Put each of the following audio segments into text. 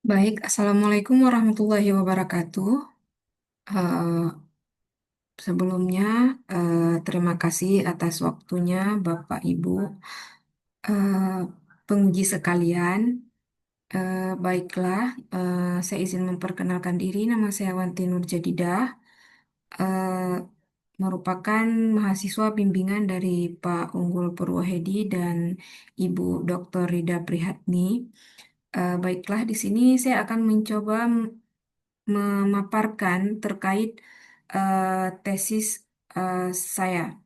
Baik, Assalamualaikum warahmatullahi wabarakatuh. Eh, Sebelumnya, terima kasih atas waktunya Bapak Ibu eh, penguji sekalian. Baiklah, saya izin memperkenalkan diri. Nama saya Wanti Nur Jadidah, eh, merupakan mahasiswa bimbingan dari Pak Unggul Purwohedi dan Ibu Dr. Rida Prihatni. Baiklah, di sini saya akan mencoba memaparkan terkait tesis eh, saya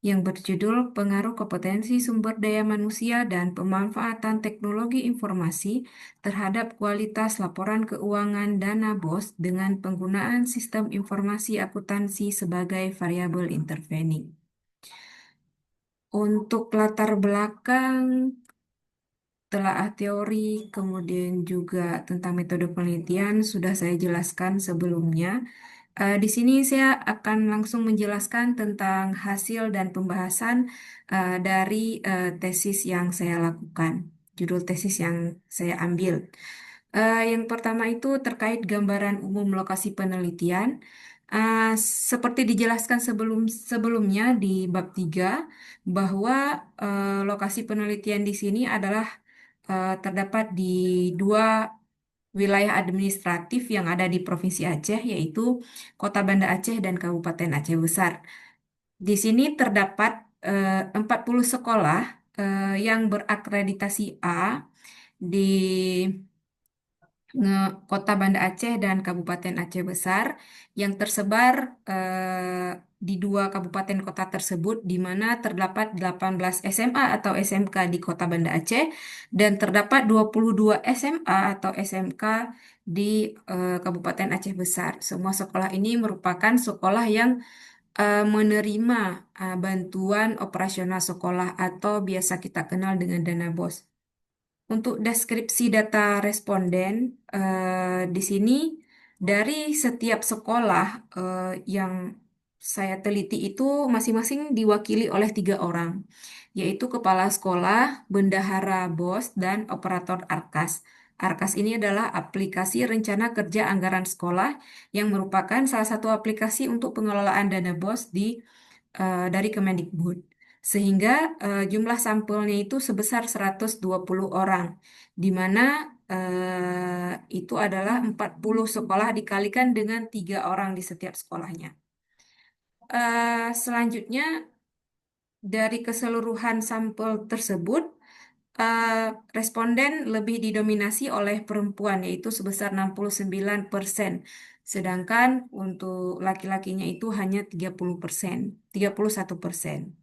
yang berjudul Pengaruh Kompetensi Sumber Daya Manusia dan Pemanfaatan Teknologi Informasi terhadap Kualitas Laporan Keuangan Dana BOS dengan penggunaan Sistem Informasi Akuntansi sebagai variabel intervening. Untuk latar belakang telaah teori, kemudian juga tentang metode penelitian sudah saya jelaskan sebelumnya. Di sini saya akan langsung menjelaskan tentang hasil dan pembahasan dari tesis yang saya lakukan, judul tesis yang saya ambil. Yang pertama itu terkait gambaran umum lokasi penelitian. Seperti dijelaskan sebelumnya di bab 3 bahwa lokasi penelitian di sini adalah terdapat di dua wilayah administratif yang ada di Provinsi Aceh, yaitu Kota Banda Aceh dan Kabupaten Aceh Besar. Di sini terdapat 40 sekolah yang berakreditasi A di Kota Banda Aceh dan Kabupaten Aceh Besar yang tersebar di dua kabupaten kota tersebut, di mana terdapat 18 SMA atau SMK di Kota Banda Aceh dan terdapat 22 SMA atau SMK di Kabupaten Aceh Besar. Semua sekolah ini merupakan sekolah yang menerima bantuan operasional sekolah atau biasa kita kenal dengan dana BOS. Untuk deskripsi data responden, di sini dari setiap sekolah yang saya teliti itu masing-masing diwakili oleh 3 orang, yaitu kepala sekolah, bendahara BOS, dan operator ARKAS. ARKAS ini adalah aplikasi rencana kerja anggaran sekolah yang merupakan salah satu aplikasi untuk pengelolaan dana BOS dari Kemendikbud. Sehingga jumlah sampelnya itu sebesar 120 orang, di mana itu adalah 40 sekolah dikalikan dengan 3 orang di setiap sekolahnya. Selanjutnya, dari keseluruhan sampel tersebut, eh, responden lebih didominasi oleh perempuan, yaitu sebesar 69%. Sedangkan untuk laki-lakinya itu hanya 30%, 31%.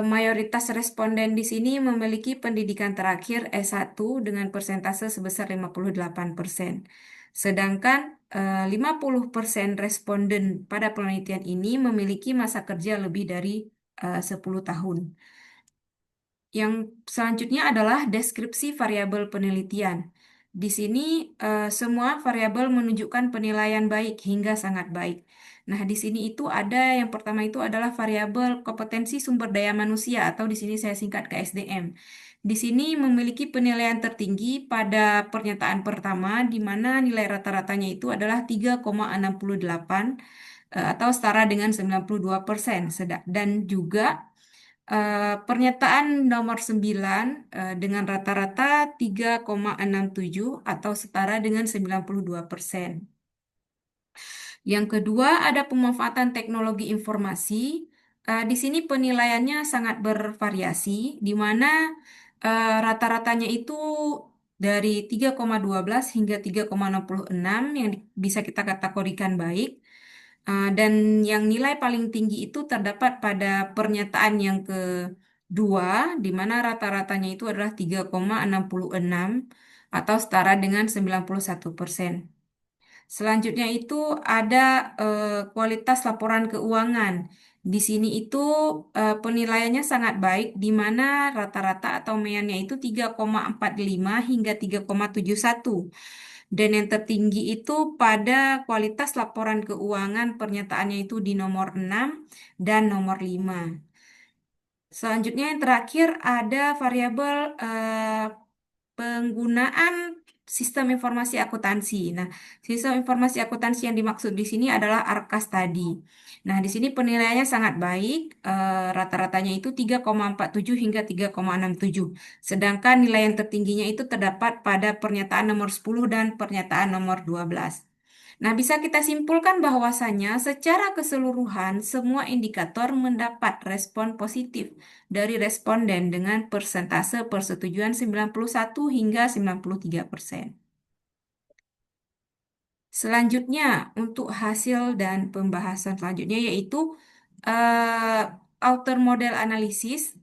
Mayoritas responden di sini memiliki pendidikan terakhir S1 dengan persentase sebesar 58%. Sedangkan 50% responden pada penelitian ini memiliki masa kerja lebih dari 10 tahun. Yang selanjutnya adalah deskripsi variabel penelitian. Di sini semua variabel menunjukkan penilaian baik hingga sangat baik. Nah, di sini itu ada yang pertama itu adalah variabel kompetensi sumber daya manusia atau di sini saya singkat ke SDM. Di sini memiliki penilaian tertinggi pada pernyataan pertama di mana nilai rata-ratanya itu adalah 3,68 atau setara dengan 92%. Dan juga pernyataan nomor 9 dengan rata-rata 3,67 atau setara dengan 92%. Yang kedua ada pemanfaatan teknologi informasi. Di sini penilaiannya sangat bervariasi, di mana rata-ratanya itu dari 3,12 hingga 3,66 yang bisa kita kategorikan baik. Dan yang nilai paling tinggi itu terdapat pada pernyataan yang kedua, di mana rata-ratanya itu adalah 3,66 atau setara dengan 91%. Selanjutnya itu ada kualitas laporan keuangan. Di sini itu penilaiannya sangat baik, di mana rata-rata atau meannya itu 3,45 hingga 3,71. Dan yang tertinggi itu pada kualitas laporan keuangan pernyataannya itu di nomor 6 dan nomor 5. Selanjutnya yang terakhir ada variabel penggunaan sistem informasi akuntansi. Nah, sistem informasi akuntansi yang dimaksud di sini adalah Arkas tadi. Nah, di sini penilaiannya sangat baik, rata-ratanya itu 3,47 hingga 3,67. Sedangkan nilai yang tertingginya itu terdapat pada pernyataan nomor 10 dan pernyataan nomor 12. Nah, bisa kita simpulkan bahwasanya secara keseluruhan semua indikator mendapat respon positif dari responden dengan persentase persetujuan 91 hingga 93%. Selanjutnya, untuk hasil dan pembahasan selanjutnya yaitu eh, outer model analysis,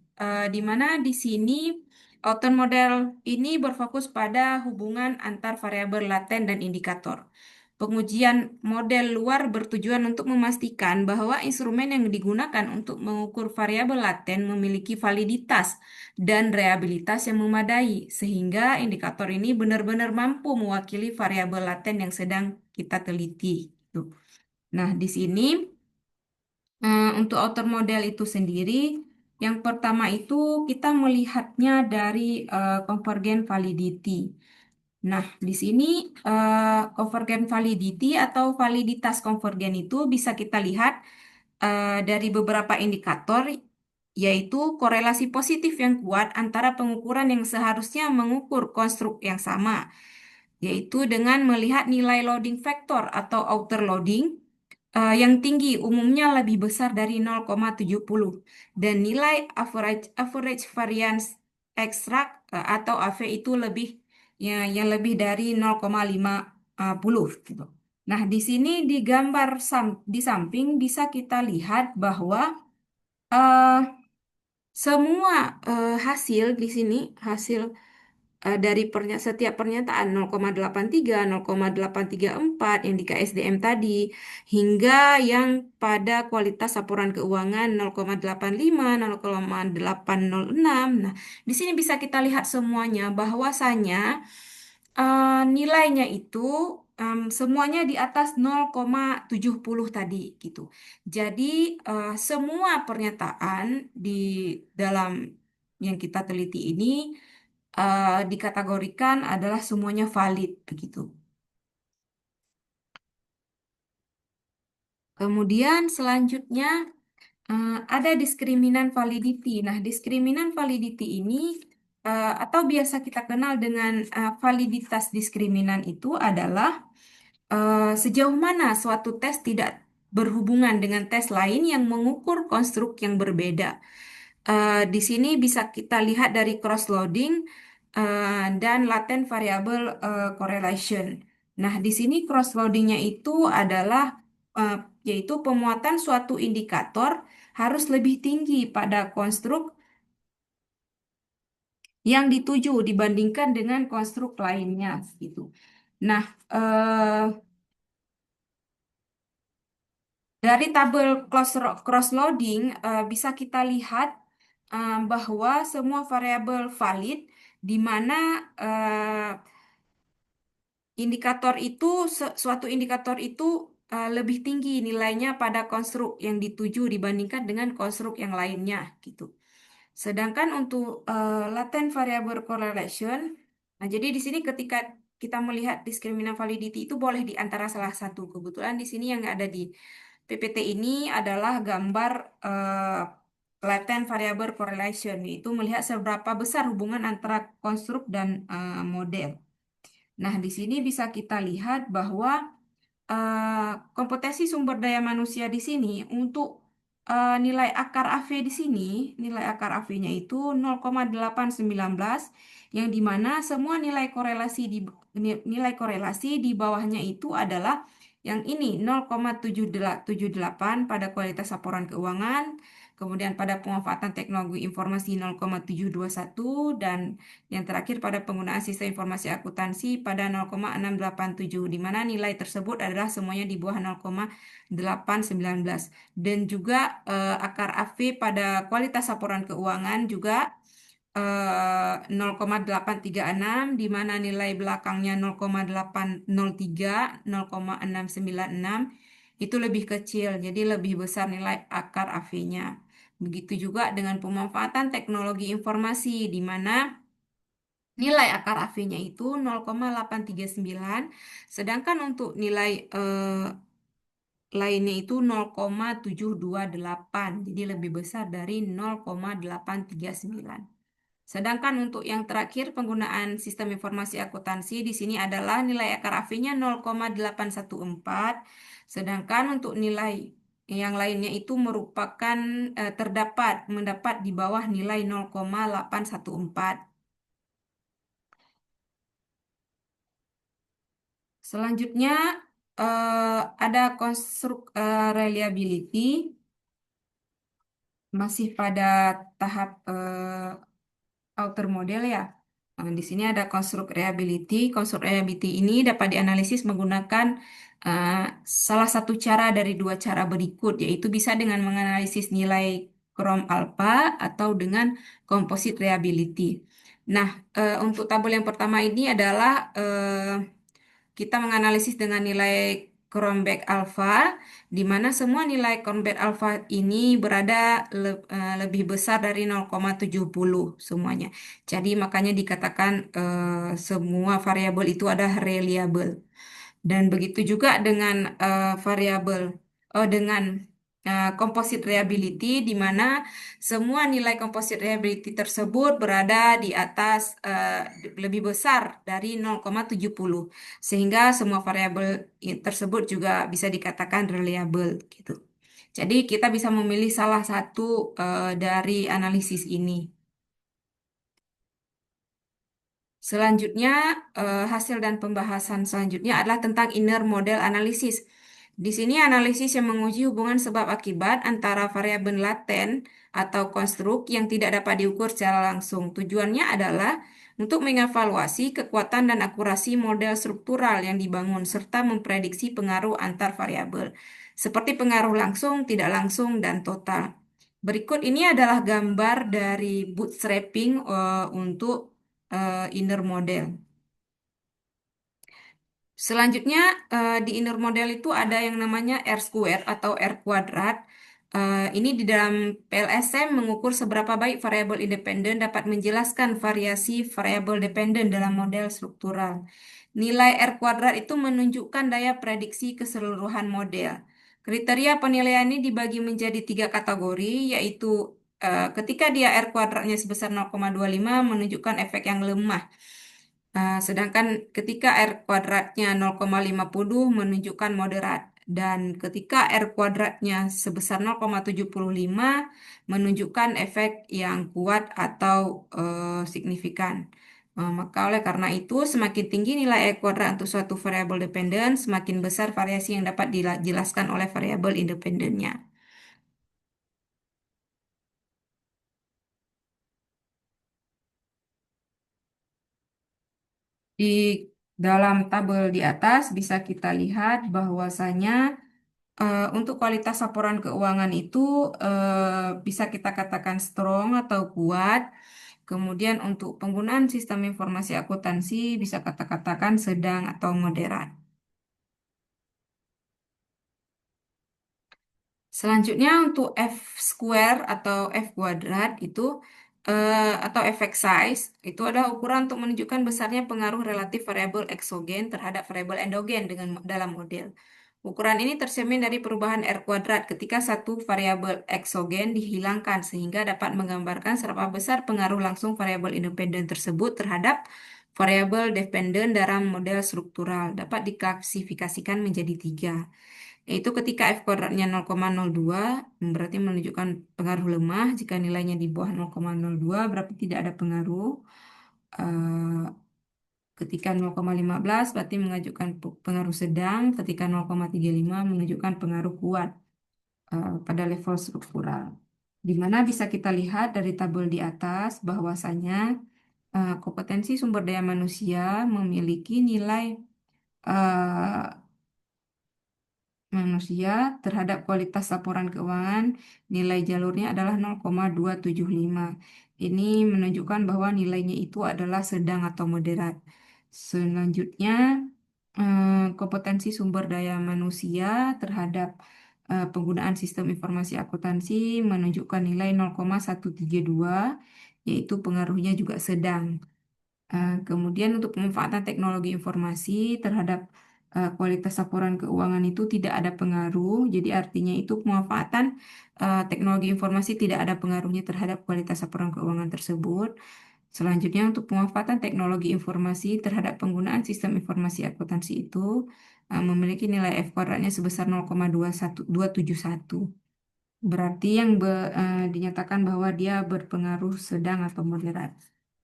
di mana di sini outer model ini berfokus pada hubungan antar variabel laten dan indikator. Pengujian model luar bertujuan untuk memastikan bahwa instrumen yang digunakan untuk mengukur variabel laten memiliki validitas dan reliabilitas yang memadai, sehingga indikator ini benar-benar mampu mewakili variabel laten yang sedang kita teliti. Tuh. Nah, di sini untuk outer model itu sendiri, yang pertama itu kita melihatnya dari convergent validity. Nah, di sini convergent validity atau validitas konvergen itu bisa kita lihat dari beberapa indikator, yaitu korelasi positif yang kuat antara pengukuran yang seharusnya mengukur konstruk yang sama, yaitu dengan melihat nilai loading factor atau outer loading yang tinggi umumnya lebih besar dari 0,70 dan nilai average variance extract atau AV itu lebih yang lebih dari 0,50 gitu. Nah, di sini di gambar di samping bisa kita lihat bahwa eh, semua hasil di sini hasil dari setiap pernyataan 0,83, 0,834 yang di KSDM tadi, hingga yang pada kualitas laporan keuangan 0,85, 0,806. Nah, di sini bisa kita lihat semuanya bahwasanya nilainya itu semuanya di atas 0,70 tadi gitu. Jadi semua pernyataan di dalam yang kita teliti ini dikategorikan adalah semuanya valid begitu. Kemudian selanjutnya ada diskriminan validity. Nah, diskriminan validity ini atau biasa kita kenal dengan validitas diskriminan itu adalah sejauh mana suatu tes tidak berhubungan dengan tes lain yang mengukur konstruk yang berbeda. Di sini bisa kita lihat dari cross-loading dan latent variable correlation. Nah, di sini cross-loadingnya itu adalah eh, yaitu pemuatan suatu indikator harus lebih tinggi pada konstruk yang dituju dibandingkan dengan konstruk lainnya, gitu. Nah, dari tabel cross-loading bisa kita lihat bahwa semua variabel valid di mana indikator itu suatu indikator itu lebih tinggi nilainya pada konstruk yang dituju dibandingkan dengan konstruk yang lainnya gitu. Sedangkan untuk latent variable correlation, nah jadi di sini ketika kita melihat diskriminan validity itu boleh di antara salah satu. Kebetulan di sini yang ada di PPT ini adalah gambar latent variable correlation, yaitu melihat seberapa besar hubungan antara konstruk dan model. Nah, di sini bisa kita lihat bahwa kompetensi sumber daya manusia di sini untuk nilai akar AV di sini, nilai akar AV-nya itu 0,819 yang dimana semua nilai korelasi di bawahnya itu adalah yang ini 0,778 pada kualitas laporan keuangan, kemudian pada pemanfaatan teknologi informasi 0,721 dan yang terakhir pada penggunaan sistem informasi akuntansi pada 0,687 di mana nilai tersebut adalah semuanya di bawah 0,819 dan juga akar AV pada kualitas laporan keuangan juga 0,836 di mana nilai belakangnya 0,803, 0,696 itu lebih kecil jadi lebih besar nilai akar AV-nya. Begitu juga dengan pemanfaatan teknologi informasi di mana Nilai akar AV-nya itu 0,839, sedangkan untuk nilai lainnya itu 0,728, jadi lebih besar dari 0,839. Sedangkan untuk yang terakhir penggunaan sistem informasi akuntansi di sini adalah nilai akar AV-nya 0,814, sedangkan untuk nilai yang lainnya itu merupakan mendapat di bawah nilai 0,814. Selanjutnya ada konstruk reliability, masih pada tahap outer model ya. Di sini ada konstruk reliability. Konstruk reliability ini dapat dianalisis menggunakan eh, salah satu cara dari dua cara berikut, yaitu bisa dengan menganalisis nilai Chrome alpha atau dengan composite reliability. Nah, untuk tabel yang pertama ini adalah kita menganalisis dengan nilai Cronbach alpha, di mana semua nilai Cronbach alpha ini berada lebih besar dari 0,70 semuanya. Jadi makanya dikatakan semua variabel itu ada reliable. Dan begitu juga dengan variabel, dengan composite reliability, di mana semua nilai composite reliability tersebut berada di atas lebih besar dari 0,70, sehingga semua variabel tersebut juga bisa dikatakan reliable gitu. Jadi kita bisa memilih salah satu dari analisis ini. Selanjutnya, hasil dan pembahasan selanjutnya adalah tentang inner model analysis. Di sini analisis yang menguji hubungan sebab akibat antara variabel laten atau konstruk yang tidak dapat diukur secara langsung. Tujuannya adalah untuk mengevaluasi kekuatan dan akurasi model struktural yang dibangun serta memprediksi pengaruh antar variabel, seperti pengaruh langsung, tidak langsung, dan total. Berikut ini adalah gambar dari bootstrapping untuk inner model. Selanjutnya, di inner model itu ada yang namanya R square atau R kuadrat. Ini di dalam PLSM mengukur seberapa baik variabel independen dapat menjelaskan variasi variabel dependen dalam model struktural. Nilai R kuadrat itu menunjukkan daya prediksi keseluruhan model. Kriteria penilaian ini dibagi menjadi tiga kategori, yaitu ketika dia R kuadratnya sebesar 0,25 menunjukkan efek yang lemah. Sedangkan ketika R kuadratnya 0,50 menunjukkan moderat. Dan ketika R kuadratnya sebesar 0,75 menunjukkan efek yang kuat atau signifikan. Maka oleh karena itu, semakin tinggi nilai R kuadrat untuk suatu variabel dependen, semakin besar variasi yang dapat dijelaskan oleh variabel independennya. Di dalam tabel di atas bisa kita lihat bahwasanya untuk kualitas laporan keuangan itu bisa kita katakan strong atau kuat. Kemudian untuk penggunaan sistem informasi akuntansi bisa kata-katakan sedang atau moderat. Selanjutnya untuk F square atau F kuadrat itu atau effect size itu adalah ukuran untuk menunjukkan besarnya pengaruh relatif variabel eksogen terhadap variabel endogen dalam model. Ukuran ini tercermin dari perubahan R kuadrat ketika satu variabel eksogen dihilangkan sehingga dapat menggambarkan seberapa besar pengaruh langsung variabel independen tersebut terhadap variabel dependen dalam model struktural. Dapat diklasifikasikan menjadi tiga. Yaitu ketika F kuadratnya 0,02 berarti menunjukkan pengaruh lemah. Jika nilainya di bawah 0,02 berarti tidak ada pengaruh. Eh, Ketika 0,15 berarti mengajukan pengaruh sedang. Ketika 0,35 menunjukkan pengaruh kuat pada level struktural. Di mana bisa kita lihat dari tabel di atas bahwasanya kompetensi sumber daya manusia memiliki nilai eh, manusia terhadap kualitas laporan keuangan, nilai jalurnya adalah 0,275. Ini menunjukkan bahwa nilainya itu adalah sedang atau moderat. Selanjutnya, kompetensi sumber daya manusia terhadap penggunaan sistem informasi akuntansi menunjukkan nilai 0,132, yaitu pengaruhnya juga sedang. Kemudian untuk pemanfaatan teknologi informasi terhadap kualitas laporan keuangan itu tidak ada pengaruh. Jadi artinya itu pemanfaatan teknologi informasi tidak ada pengaruhnya terhadap kualitas laporan keuangan tersebut. Selanjutnya untuk pemanfaatan teknologi informasi terhadap penggunaan sistem informasi akuntansi itu memiliki nilai F kuadratnya sebesar 0,21271. Berarti yang dinyatakan bahwa dia berpengaruh sedang atau moderat.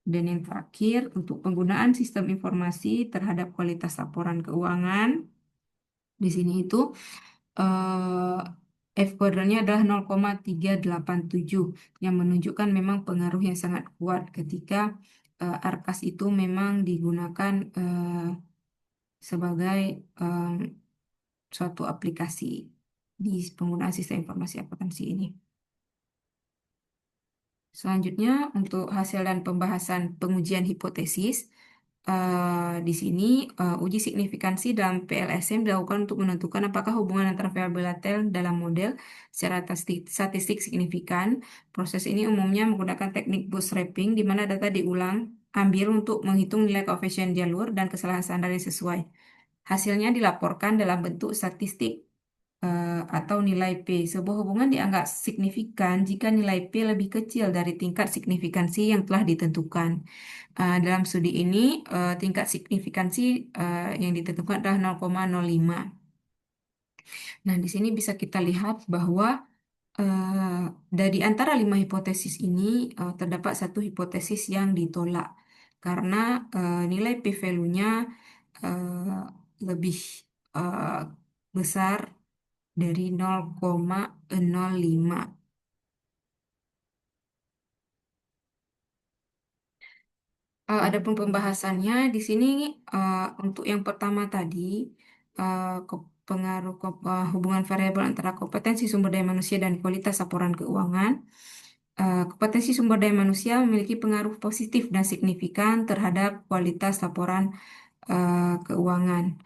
Dan yang terakhir, untuk penggunaan sistem informasi terhadap kualitas laporan keuangan, di sini itu F kuadratnya adalah 0,387 yang menunjukkan memang pengaruh yang sangat kuat ketika Arkas itu memang digunakan sebagai suatu aplikasi di penggunaan sistem informasi akuntansi ini. Selanjutnya, untuk hasil dan pembahasan pengujian hipotesis, di sini uji signifikansi dalam PLSM dilakukan untuk menentukan apakah hubungan antara variabel laten dalam model secara statistik signifikan. Proses ini umumnya menggunakan teknik bootstrapping, di mana data diulang ambil untuk menghitung nilai koefisien jalur dan kesalahan standar yang sesuai. Hasilnya dilaporkan dalam bentuk statistik atau nilai P. Sebuah hubungan dianggap signifikan jika nilai P lebih kecil dari tingkat signifikansi yang telah ditentukan. Dalam studi ini, tingkat signifikansi yang ditentukan adalah 0,05. Nah, di sini bisa kita lihat bahwa dari antara 5 hipotesis ini terdapat satu hipotesis yang ditolak karena nilai p-value-nya eh, lebih eh, besar dari 0,05. Adapun pembahasannya di sini untuk yang pertama tadi pengaruh hubungan variabel antara kompetensi sumber daya manusia dan kualitas laporan keuangan. Kompetensi sumber daya manusia memiliki pengaruh positif dan signifikan terhadap kualitas laporan keuangan.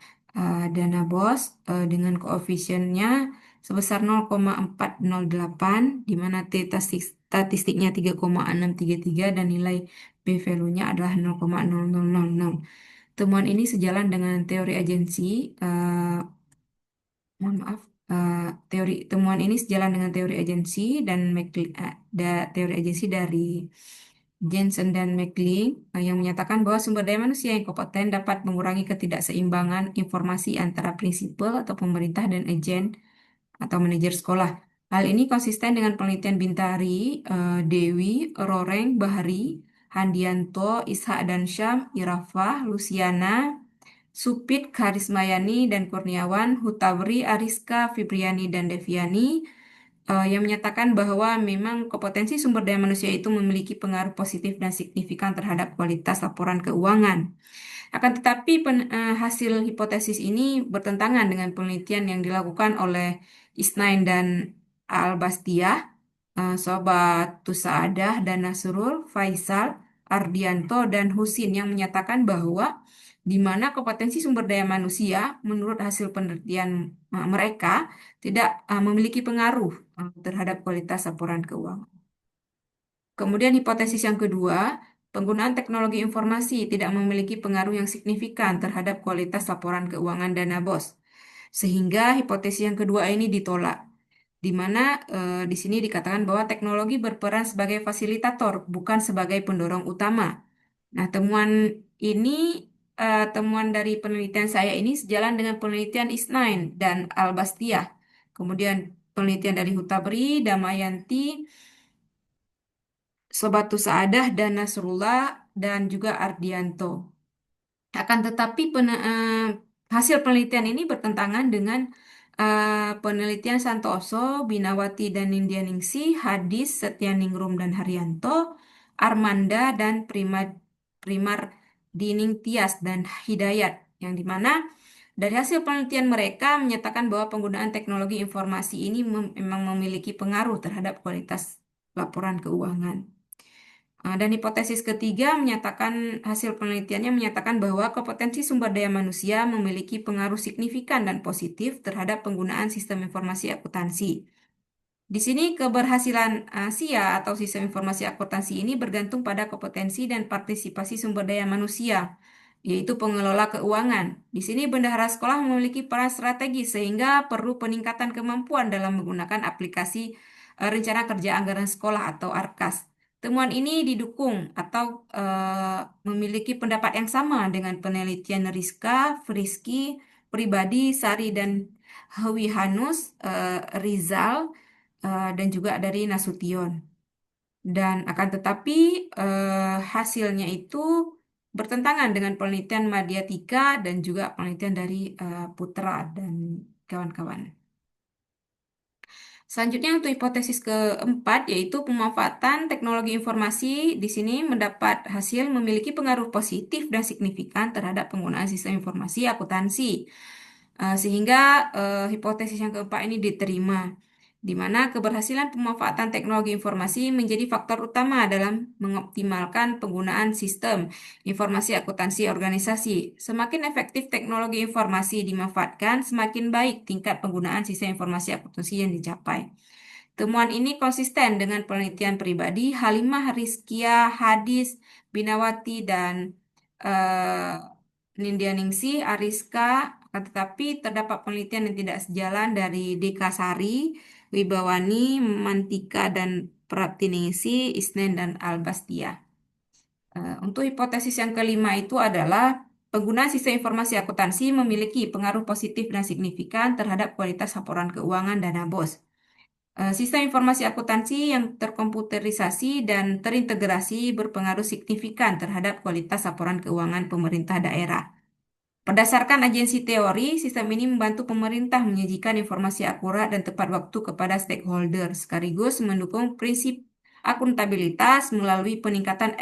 Dana BOS dengan koefisiennya sebesar 0,408, di mana statistiknya 3,633 dan nilai p-value-nya adalah 0,0000. Temuan ini sejalan dengan teori agensi, eh, mohon maaf, teori temuan ini sejalan dengan teori agensi dan teori agensi dari Jensen dan McLean yang menyatakan bahwa sumber daya manusia yang kompeten dapat mengurangi ketidakseimbangan informasi antara prinsipal atau pemerintah dan agen atau manajer sekolah. Hal ini konsisten dengan penelitian Bintari, Dewi, Roreng, Bahari, Handianto, Ishak dan Syam, Irafah, Luciana, Supit, Karismayani, dan Kurniawan, Hutawri, Ariska, Fibriani, dan Deviani yang menyatakan bahwa memang kompetensi sumber daya manusia itu memiliki pengaruh positif dan signifikan terhadap kualitas laporan keuangan. Akan tetapi hasil hipotesis ini bertentangan dengan penelitian yang dilakukan oleh Isnain dan Al-Bastiah, Sobat Tusaadah dan Nasrul, Faisal, Ardianto, dan Husin yang menyatakan bahwa di mana kompetensi sumber daya manusia menurut hasil penelitian mereka tidak memiliki pengaruh terhadap kualitas laporan keuangan. Kemudian hipotesis yang kedua, penggunaan teknologi informasi tidak memiliki pengaruh yang signifikan terhadap kualitas laporan keuangan dana BOS. Sehingga hipotesis yang kedua ini ditolak, di mana di sini dikatakan bahwa teknologi berperan sebagai fasilitator, bukan sebagai pendorong utama. Nah, ini, temuan dari penelitian saya ini sejalan dengan penelitian Isnain dan Al-Bastiah. Kemudian penelitian dari Hutabri, Damayanti, Sobatu Saadah dan Nasrullah dan juga Ardianto. Akan tetapi hasil penelitian ini bertentangan dengan penelitian Santoso, Binawati dan Nindyaningsi, Hadis, Setyaningrum dan Haryanto, Armanda dan Primar Dining Tias dan Hidayat, yang dimana dari hasil penelitian mereka menyatakan bahwa penggunaan teknologi informasi ini memang memiliki pengaruh terhadap kualitas laporan keuangan. Dan hipotesis ketiga menyatakan hasil penelitiannya menyatakan bahwa kompetensi sumber daya manusia memiliki pengaruh signifikan dan positif terhadap penggunaan sistem informasi akuntansi. Di sini keberhasilan SIA atau Sistem Informasi Akuntansi ini bergantung pada kompetensi dan partisipasi sumber daya manusia, yaitu pengelola keuangan. Di sini bendahara sekolah memiliki peran strategis sehingga perlu peningkatan kemampuan dalam menggunakan aplikasi rencana kerja anggaran sekolah atau ARKAS. Temuan ini didukung atau memiliki pendapat yang sama dengan penelitian Rizka, Friski, Pribadi, Sari, dan Hawi Hanus, Rizal, dan juga dari Nasution. Dan akan tetapi hasilnya itu bertentangan dengan penelitian Madyatika dan juga penelitian dari Putra dan kawan-kawan. Selanjutnya untuk hipotesis keempat yaitu pemanfaatan teknologi informasi di sini mendapat hasil memiliki pengaruh positif dan signifikan terhadap penggunaan sistem informasi akuntansi. Sehingga hipotesis yang keempat ini diterima, di mana keberhasilan pemanfaatan teknologi informasi menjadi faktor utama dalam mengoptimalkan penggunaan sistem informasi akuntansi organisasi. Semakin efektif teknologi informasi dimanfaatkan, semakin baik tingkat penggunaan sistem informasi akuntansi yang dicapai. Temuan ini konsisten dengan penelitian pribadi Halimah Rizkia, Hadis, Binawati, dan eh, Nindyaningsih, Ariska, akan tetapi terdapat penelitian yang tidak sejalan dari Dekasari, Wibawani, Mantika, dan Praptiningsih, Isnen, dan Albastia. Untuk hipotesis yang kelima itu adalah penggunaan sistem informasi akuntansi memiliki pengaruh positif dan signifikan terhadap kualitas laporan keuangan dana BOS. Sistem informasi akuntansi yang terkomputerisasi dan terintegrasi berpengaruh signifikan terhadap kualitas laporan keuangan pemerintah daerah. Berdasarkan agensi teori, sistem ini membantu pemerintah menyajikan informasi akurat dan tepat waktu kepada stakeholder, sekaligus mendukung prinsip akuntabilitas melalui peningkatan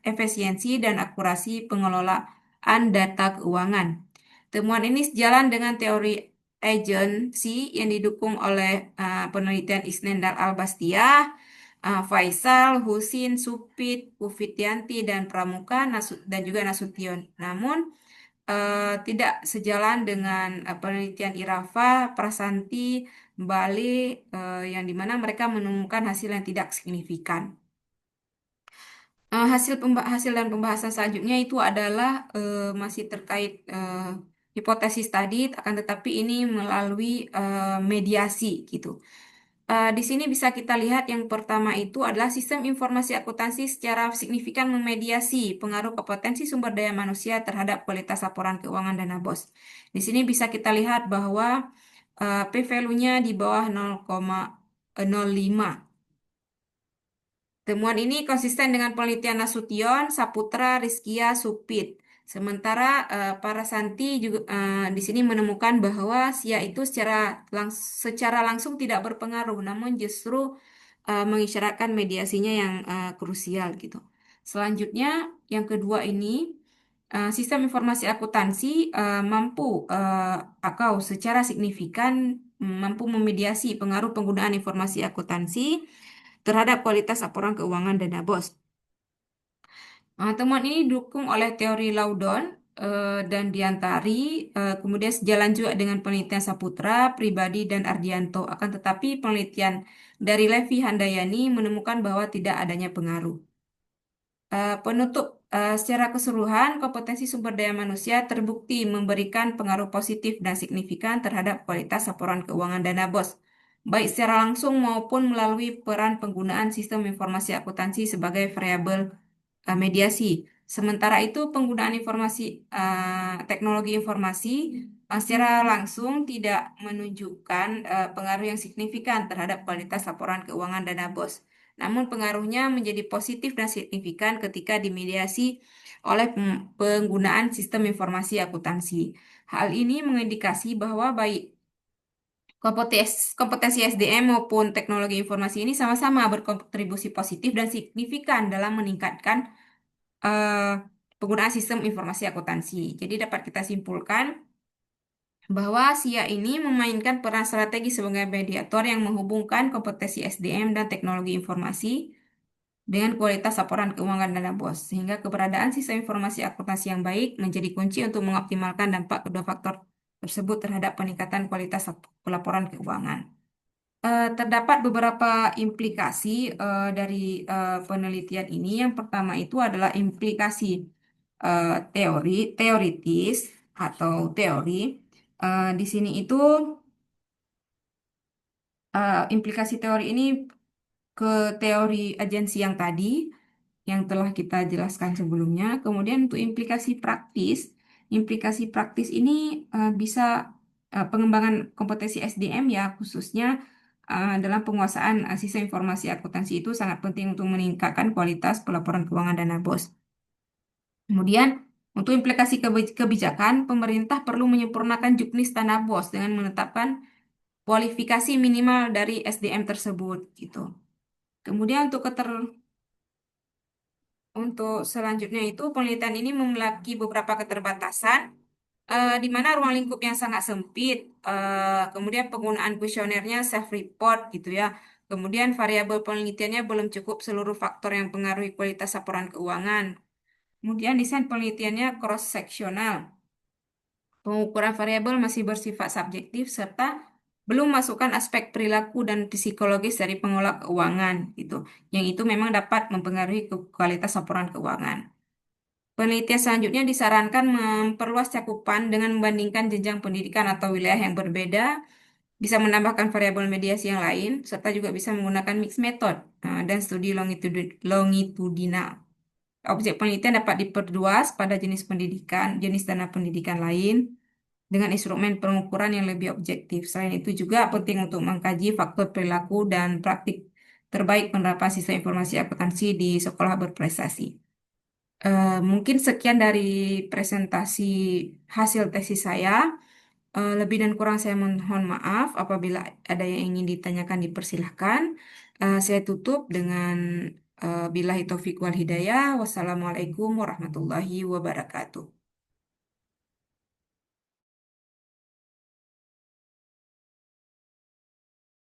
efisiensi dan akurasi pengelolaan data keuangan. Temuan ini sejalan dengan teori agensi yang didukung oleh penelitian Isnen dan Albastiah, Faisal, Husin, Supit, Ufitianti, dan Pramuka, dan juga Nasution. Namun, tidak sejalan dengan penelitian Irafa, Prasanti, Bali, yang dimana mereka menemukan hasil yang tidak signifikan. Hasil dan pembahasan selanjutnya itu adalah masih terkait hipotesis tadi, akan tetapi ini melalui mediasi gitu. Di sini bisa kita lihat yang pertama itu adalah sistem informasi akuntansi secara signifikan memediasi pengaruh kompetensi sumber daya manusia terhadap kualitas laporan keuangan dana BOS. Di sini bisa kita lihat bahwa P-value-nya di bawah 0,05. Temuan ini konsisten dengan penelitian Nasution, Saputra, Rizkia, Supit. Sementara para Santi juga di sini menemukan bahwa SIA itu secara langsung tidak berpengaruh, namun justru mengisyaratkan mediasinya yang krusial gitu. Selanjutnya, yang kedua ini sistem informasi akuntansi mampu atau secara signifikan mampu memediasi pengaruh penggunaan informasi akuntansi terhadap kualitas laporan keuangan dana BOS. Temuan ini didukung oleh teori Laudon dan Diantari, kemudian sejalan juga dengan penelitian Saputra, Pribadi, dan Ardianto. Akan tetapi penelitian dari Levi Handayani menemukan bahwa tidak adanya pengaruh. Penutup secara keseluruhan, kompetensi sumber daya manusia terbukti memberikan pengaruh positif dan signifikan terhadap kualitas laporan keuangan dana BOS, baik secara langsung maupun melalui peran penggunaan sistem informasi akuntansi sebagai variabel mediasi. Sementara itu, penggunaan teknologi informasi secara langsung tidak menunjukkan pengaruh yang signifikan terhadap kualitas laporan keuangan dana BOS. Namun pengaruhnya menjadi positif dan signifikan ketika dimediasi oleh penggunaan sistem informasi akuntansi. Hal ini mengindikasi bahwa baik kompetensi SDM maupun teknologi informasi ini sama-sama berkontribusi positif dan signifikan dalam meningkatkan eh, penggunaan sistem informasi akuntansi. Jadi dapat kita simpulkan bahwa SIA ini memainkan peran strategi sebagai mediator yang menghubungkan kompetensi SDM dan teknologi informasi dengan kualitas laporan keuangan dana BOS, sehingga keberadaan sistem informasi akuntansi yang baik menjadi kunci untuk mengoptimalkan dampak kedua faktor tersebut terhadap peningkatan kualitas laporan keuangan. Terdapat beberapa implikasi dari penelitian ini. Yang pertama itu adalah implikasi teoritis atau teori. Di sini itu implikasi teori ini ke teori agensi yang tadi, yang telah kita jelaskan sebelumnya. Kemudian untuk implikasi praktis ini bisa pengembangan kompetensi SDM ya, khususnya dalam penguasaan sistem informasi akuntansi itu sangat penting untuk meningkatkan kualitas pelaporan keuangan dana BOS. Kemudian untuk implikasi kebijakan, pemerintah perlu menyempurnakan juknis dana BOS dengan menetapkan kualifikasi minimal dari SDM tersebut gitu. Kemudian untuk selanjutnya itu penelitian ini memiliki beberapa keterbatasan, di mana ruang lingkup yang sangat sempit, kemudian penggunaan kuesionernya self-report gitu ya. Kemudian variabel penelitiannya belum cukup seluruh faktor yang mempengaruhi kualitas laporan keuangan. Kemudian desain penelitiannya cross-seksional. Pengukuran variabel masih bersifat subjektif serta belum masukkan aspek perilaku dan psikologis dari pengolah keuangan gitu. Yang itu memang dapat mempengaruhi kualitas laporan keuangan. Penelitian selanjutnya disarankan memperluas cakupan dengan membandingkan jenjang pendidikan atau wilayah yang berbeda, bisa menambahkan variabel mediasi yang lain, serta juga bisa menggunakan mixed method dan studi longitudinal. Objek penelitian dapat diperluas pada jenis pendidikan, jenis dana pendidikan lain, dengan instrumen pengukuran yang lebih objektif. Selain itu juga penting untuk mengkaji faktor perilaku dan praktik terbaik penerapan sistem informasi akuntansi di sekolah berprestasi. Mungkin sekian dari presentasi hasil tesis saya. Lebih dan kurang saya mohon maaf. Apabila ada yang ingin ditanyakan, dipersilahkan. Saya tutup dengan billahi taufiq wal hidayah. Wassalamualaikum warahmatullahi wabarakatuh.